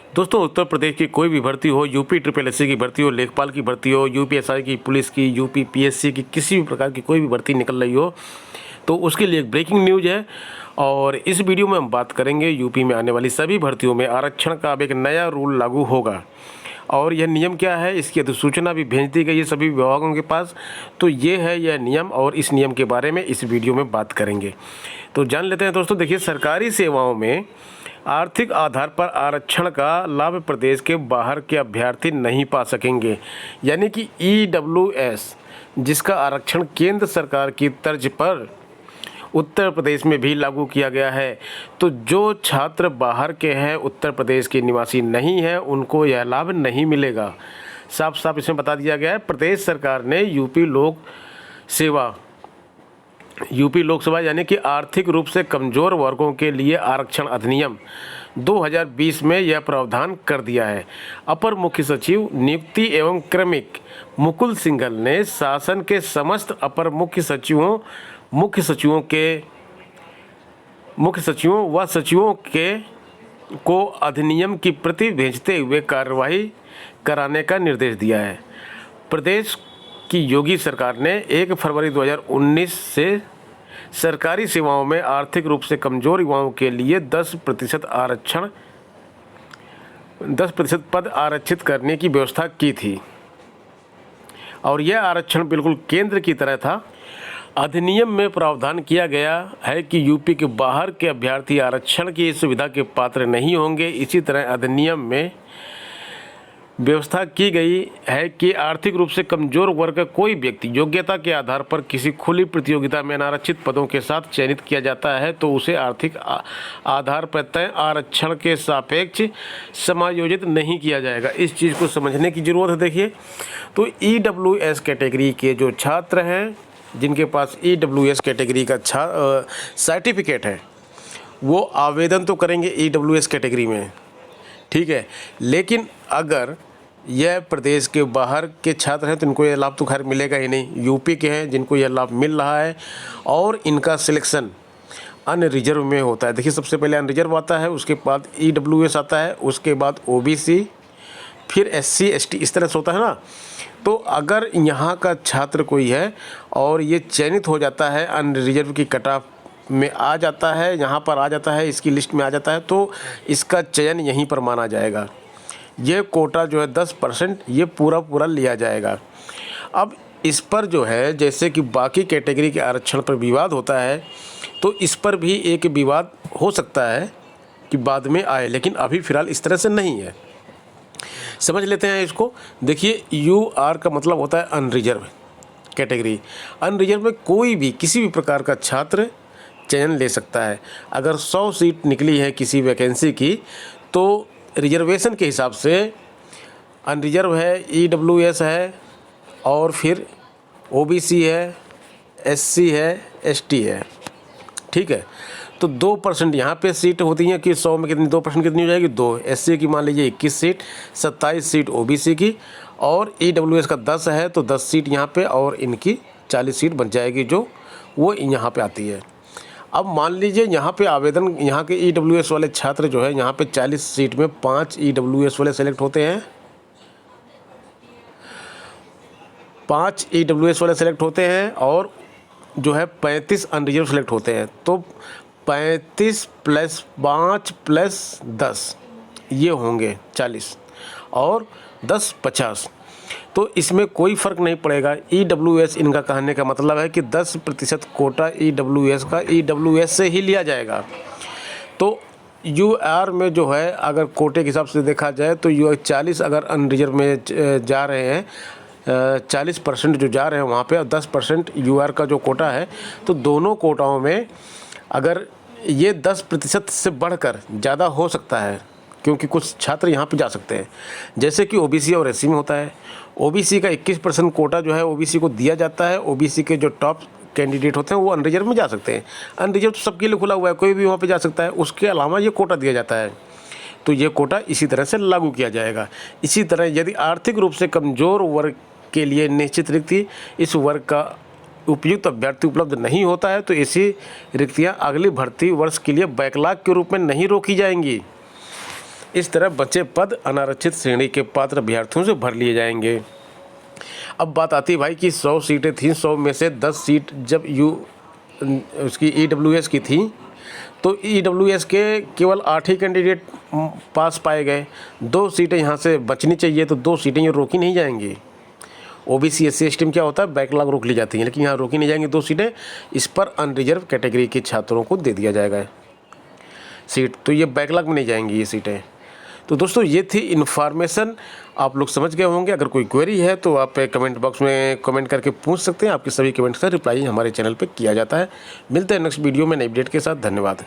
दोस्तों, उत्तर प्रदेश की कोई भी भर्ती हो, यूपी ट्रिपल एससी की भर्ती हो, लेखपाल की भर्ती हो, यूपीएसआई की, पुलिस की, यूपी पीएससी की, किसी भी प्रकार की कोई भी भर्ती निकल रही हो तो उसके लिए एक ब्रेकिंग न्यूज़ है। और इस वीडियो में हम बात करेंगे यूपी में आने वाली सभी भर्तियों में आरक्षण का अब एक नया रूल लागू होगा। और यह नियम क्या है, इसकी अधिसूचना भी भेज दी गई है सभी विभागों के पास। तो ये है यह नियम, और इस नियम के बारे में इस वीडियो में बात करेंगे। तो जान लेते हैं दोस्तों। देखिए, सरकारी सेवाओं में आर्थिक आधार पर आरक्षण का लाभ प्रदेश के बाहर के अभ्यर्थी नहीं पा सकेंगे। यानी कि EWS, जिसका आरक्षण केंद्र सरकार की तर्ज पर उत्तर प्रदेश में भी लागू किया गया है। तो जो छात्र बाहर के हैं, उत्तर प्रदेश के निवासी नहीं हैं, उनको यह लाभ नहीं मिलेगा। साफ साफ इसमें बता दिया गया है। प्रदेश सरकार ने यूपी लोकसभा यानी कि आर्थिक रूप से कमज़ोर वर्गों के लिए आरक्षण अधिनियम 2020 में यह प्रावधान कर दिया है। अपर मुख्य सचिव नियुक्ति एवं क्रमिक मुकुल सिंघल ने शासन के समस्त अपर मुख्य सचिवों व सचिवों को अधिनियम की प्रति भेजते हुए कार्यवाही कराने का निर्देश दिया है। प्रदेश की योगी सरकार ने 1 फरवरी 2019 से सरकारी सेवाओं में आर्थिक रूप से कमज़ोर युवाओं के लिए 10% पद आरक्षित करने की व्यवस्था की थी। और यह आरक्षण बिल्कुल केंद्र की तरह था। अधिनियम में प्रावधान किया गया है कि यूपी के बाहर के अभ्यर्थी आरक्षण की इस सुविधा के पात्र नहीं होंगे। इसी तरह अधिनियम में व्यवस्था की गई है कि आर्थिक रूप से कमज़ोर वर्ग का कोई व्यक्ति योग्यता के आधार पर किसी खुली प्रतियोगिता में अनारक्षित पदों के साथ चयनित किया जाता है तो उसे आर्थिक आधार पर तय आरक्षण के सापेक्ष समायोजित नहीं किया जाएगा। इस चीज़ को समझने की ज़रूरत है। देखिए, तो EWS कैटेगरी के जो छात्र हैं, जिनके पास EWS कैटेगरी का सर्टिफिकेट है, वो आवेदन तो करेंगे EWS कैटेगरी में, ठीक है। लेकिन अगर यह प्रदेश के बाहर के छात्र हैं तो इनको यह लाभ तो खैर मिलेगा ही नहीं। यूपी के हैं जिनको यह लाभ मिल रहा है, और इनका सिलेक्शन अनरिजर्व में होता है। देखिए, सबसे पहले अनरिजर्व आता है, उसके बाद EWS आता है, उसके बाद OBC, फिर SC ST, इस तरह से होता है ना। तो अगर यहाँ का छात्र कोई है और ये चयनित हो जाता है, अनरिजर्व की कट ऑफ में आ जाता है, यहाँ पर आ जाता है, इसकी लिस्ट में आ जाता है, तो इसका चयन यहीं पर माना जाएगा। ये कोटा जो है 10% ये पूरा लिया जाएगा। अब इस पर जो है, जैसे कि बाकी कैटेगरी के आरक्षण पर विवाद होता है, तो इस पर भी एक विवाद हो सकता है कि बाद में आए, लेकिन अभी फ़िलहाल इस तरह से नहीं है। समझ लेते हैं इसको। देखिए, UR का मतलब होता है अनरिजर्व कैटेगरी। अनरिजर्व में कोई भी किसी भी प्रकार का छात्र चयन ले सकता है। अगर 100 सीट निकली है किसी वैकेंसी की, तो रिजर्वेशन के हिसाब से अनरिजर्व है, EWS है, और फिर OBC है, SC है, ST है, ठीक है। तो 2% यहाँ पे सीट होती हैं कि 100 में कितनी, 2% कितनी हो जाएगी, 2। SC की मान लीजिए 21 सीट, 27 सीट OBC की, और EWS का 10 है तो 10 सीट यहाँ पे, और इनकी 40 सीट बन जाएगी जो वो यहाँ पे आती है। अब मान लीजिए यहाँ पे आवेदन, यहाँ के EWS वाले छात्र जो है, यहाँ पे 40 सीट में 5 EWS वाले सेलेक्ट होते हैं, 5 EWS वाले सेलेक्ट होते हैं, और जो है 35 अनरिजर्व सेलेक्ट होते हैं। तो 35 + 5 + 10 ये होंगे 40, और 10 50। तो इसमें कोई फ़र्क नहीं पड़ेगा। EWS, इनका कहने का मतलब है कि 10% कोटा EWS का EWS से ही लिया जाएगा। तो UR में जो है, अगर कोटे के हिसाब से देखा जाए तो 40 अगर अनरिजर्व में जा रहे हैं, 40% जो जा रहे हैं वहाँ पे, और 10% UR का जो कोटा है, तो दोनों कोटाओं में अगर ये 10% से बढ़कर ज़्यादा हो सकता है, क्योंकि कुछ छात्र यहाँ पे जा सकते हैं, जैसे कि OBC और SC में होता है। OBC का 21% कोटा जो है OBC को दिया जाता है। OBC के जो टॉप कैंडिडेट होते हैं वो अनरिजर्व में जा सकते हैं। अनरिजर्व तो सबके लिए खुला हुआ है, कोई भी वहाँ पे जा सकता है। उसके अलावा ये कोटा दिया जाता है, तो ये कोटा इसी तरह से लागू किया जाएगा। इसी तरह यदि आर्थिक रूप से कमज़ोर वर्ग के लिए निश्चित रिक्ति इस वर्ग का उपयुक्त अभ्यर्थी उपलब्ध नहीं होता है तो ऐसी रिक्तियां अगली भर्ती वर्ष के लिए बैकलॉग के रूप में नहीं रोकी जाएंगी। इस तरह बचे पद अनारक्षित श्रेणी के पात्र अभ्यर्थियों से भर लिए जाएंगे। अब बात आती है भाई कि 100 सीटें थीं, 100 में से 10 सीट जब उसकी EWS की थी, तो EWS के केवल 8 ही कैंडिडेट पास पाए गए। 2 सीटें यहाँ से बचनी चाहिए, तो 2 सीटें ये रोकी नहीं जाएंगी। OBC SC ST में क्या होता है, बैकलॉग रोक ली जाती हैं, लेकिन यहाँ रोकी नहीं जाएंगी 2 सीटें। इस पर अनरिजर्व कैटेगरी के छात्रों को दे दिया जाएगा सीट, तो ये बैकलॉग में नहीं जाएंगी ये सीटें। तो दोस्तों ये थी इन्फॉर्मेशन, आप लोग समझ गए होंगे। अगर कोई क्वेरी है तो आप कमेंट बॉक्स में कमेंट करके पूछ सकते हैं। आपके सभी कमेंट्स का रिप्लाई हमारे चैनल पे किया जाता है। मिलते हैं नेक्स्ट वीडियो में नई अपडेट के साथ। धन्यवाद।